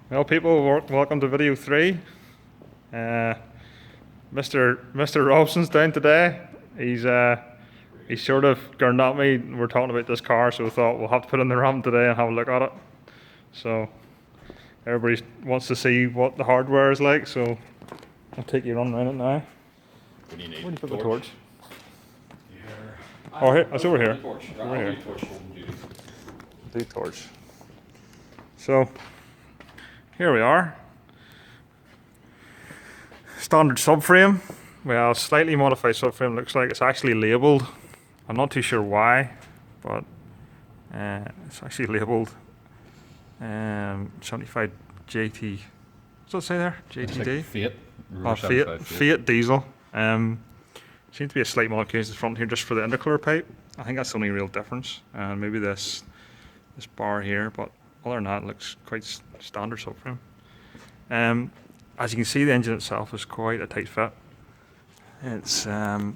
Well, people, welcome to video 3. Uh, Mr. Robson's down today. He's sort of gurned at me. We're talking about this car, so we thought we'll have to put in the RAM today and have a look at it. So everybody wants to see what the hardware is like. So I'll take you on around it now. What do you need? Where do you put the torch? Here. Oh, here. It's over here. Torch. Over here. Torch holding duty. The torch. So here we are. Standard subframe. Well, slightly modified subframe. Looks like it's actually labelled. I'm not too sure why, but it's actually labelled 75 JT. What's that say there? JTD? Like Fiat. Oh, Fiat diesel. Seems to be a slight modification at the front here just for the intercooler pipe. I think that's the only real difference. And maybe this bar here, but other than that, it looks quite standard subframe. As you can see, the engine itself is quite a tight fit. It's oil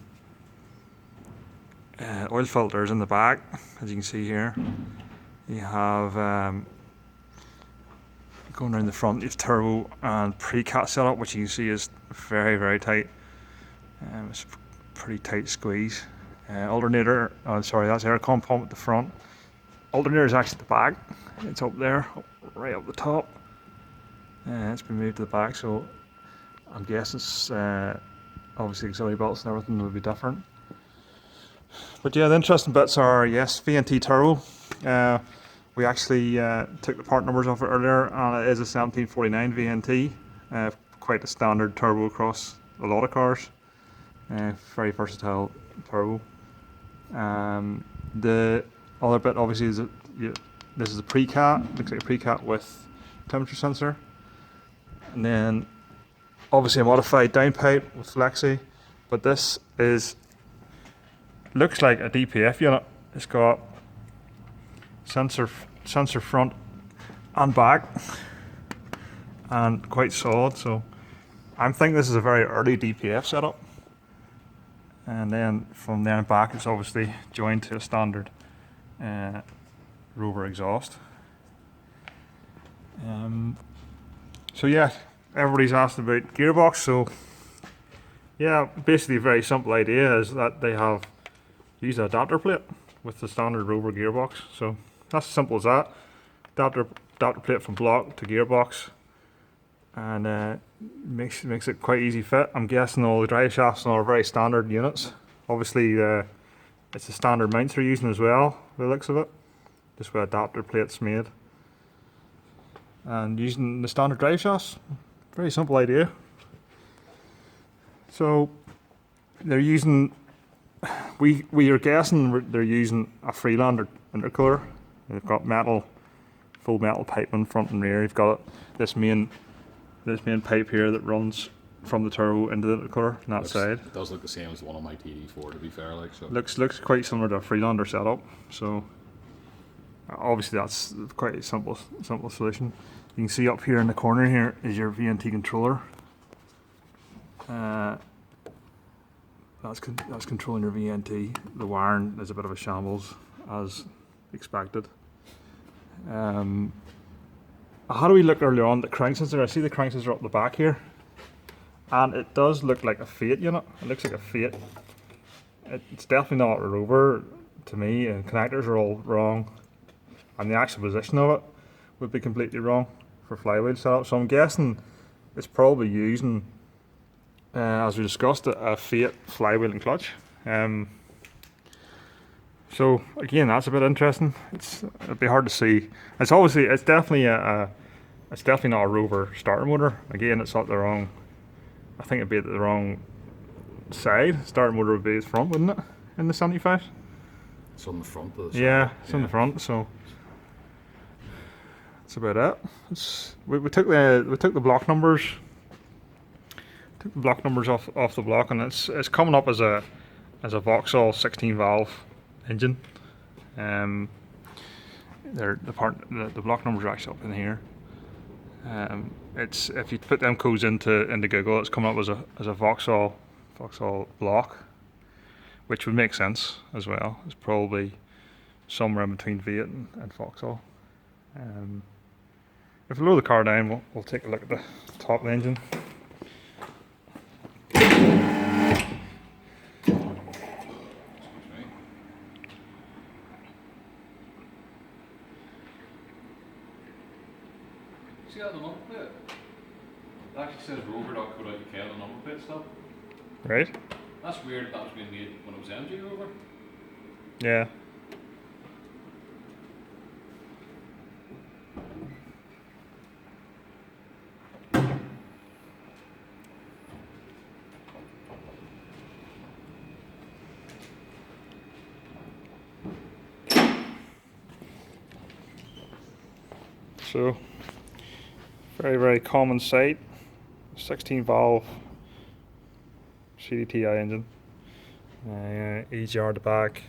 filters in the back, as you can see here. You have going around the front, you have turbo and pre-cat setup, which you can see is very, very tight. It's a pretty tight squeeze. Alternator, sorry, that's aircon pump at the front. Alternator is actually at the back. It's up there, right up the top. It's been moved to the back, so I'm guessing it's obviously auxiliary belts and everything will be different. But yeah, the interesting bits are, yes, VNT turbo. We actually took the part numbers off it earlier, and it is a 1749 VNT. Quite a standard turbo across a lot of cars. Very versatile turbo. The other bit obviously is this is a pre-cat. Looks like a pre-cat with temperature sensor. And then obviously a modified downpipe with flexi, but this looks like a DPF unit. It's got sensor front and back, and quite solid. So I'm thinking this is a very early DPF setup. And then from there back, it's obviously joined to a standard Rover exhaust. So yeah, everybody's asked about gearbox. So yeah, basically a very simple idea is that they have used an adapter plate with the standard Rover gearbox. So that's as simple as that. Adapter plate from block to gearbox, and makes it quite easy fit. I'm guessing all the drive shafts are very standard units. Obviously, it's the standard mounts they're using as well, by the looks of it. Just with adapter plates made. And using the standard drive shafts, very simple idea. So they're using, we are guessing they're using a Freelander intercooler. They've got full metal pipe in front and rear. You've got this main pipe here that runs from the turbo into the intercooler on that side. It does look the same as one on my TD4, to be fair, like so. Looks quite similar to a Freelander setup. So obviously that's quite a simple solution. You can see up here in the corner here is your VNT controller. That's controlling your VNT. The wiring is a bit of a shambles, as expected. How do we look earlier on? The crank sensor. I see the crank sensor up the back here, and it does look like a Fiat unit. It looks like a Fiat. It's definitely not a Rover to me. And connectors are all wrong, and the actual position of it would be completely wrong for flywheel setup. So I'm guessing it's probably using, as we discussed, a Fiat flywheel and clutch. So again, that's a bit interesting. It'd be hard to see. It's definitely not a Rover starter motor. Again, it's not the wrong. I think it'd be at the wrong side. Starter motor would be its front, wouldn't it? In the 75. It's on the front of the Yeah, it's on the front. So that's about it. We took the block numbers. Took the block numbers off the block, and it's coming up as a Vauxhall 16 valve engine. The block numbers are actually up in here. It's, if you put them codes into Google, it's coming up as a Vauxhall block, which would make sense as well. It's probably somewhere in between Fiat and Vauxhall. if we lower the car down, we'll take a look at the top of the engine. See that on the number plate? It actually says rover.co.uk on the number plate stuff. Right? That's weird that was being made when it was MG Rover. Yeah. So, very, very common sight. 16 valve CDTI engine. EGR at the back.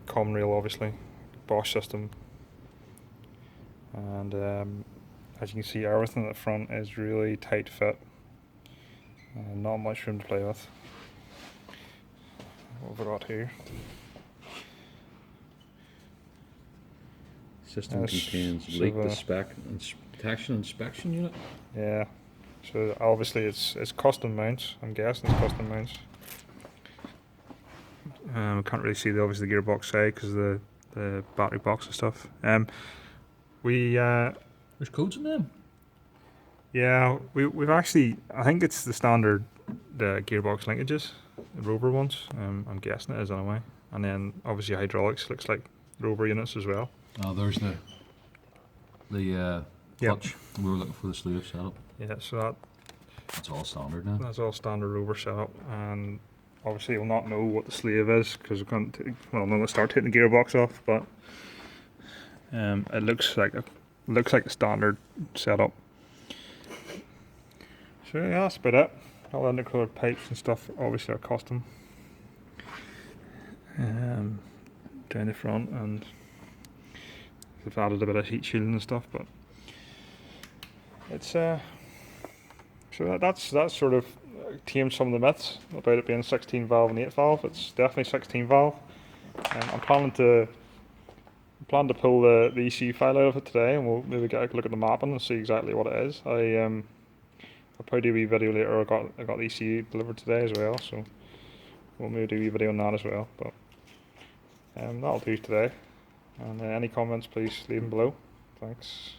Common rail, obviously. Bosch system. And as you can see, everything at the front is really tight fit. Not much room to play with. What have we got here? System Yes, contains so leak the- detection inspection unit. Yeah. So obviously it's custom mounts. I'm guessing it's custom mounts. Can't really see obviously the gearbox side because of the battery box and stuff. There's codes in them. Yeah, we've actually, I think it's the standard gearbox linkages, the Rover ones. I'm guessing it is anyway. And then obviously hydraulics looks like Rover units as well. Oh, there's the Yep. clutch. We were looking for the slave setup. Yeah, so That's all standard now. that's all standard Rover setup. And obviously you'll not know what the slave is because we're going to, well, I'm going to start taking the gearbox off, but it looks like a standard setup. So yeah, that's about it. All the undercooled pipes and stuff obviously are custom. Down the front, and they've added a bit of heat shielding and stuff, but it's so that's sort of tamed some of the myths about it being 16 valve and 8 valve. It's definitely 16 valve. I'm planning to pull the ECU file out of it today, and we'll maybe get a look at the mapping and see exactly what it is. I'll probably do a wee video later. I got the ECU delivered today as well, so we'll maybe do a wee video on that as well. But that'll do today. And any comments, please leave them below. Thanks.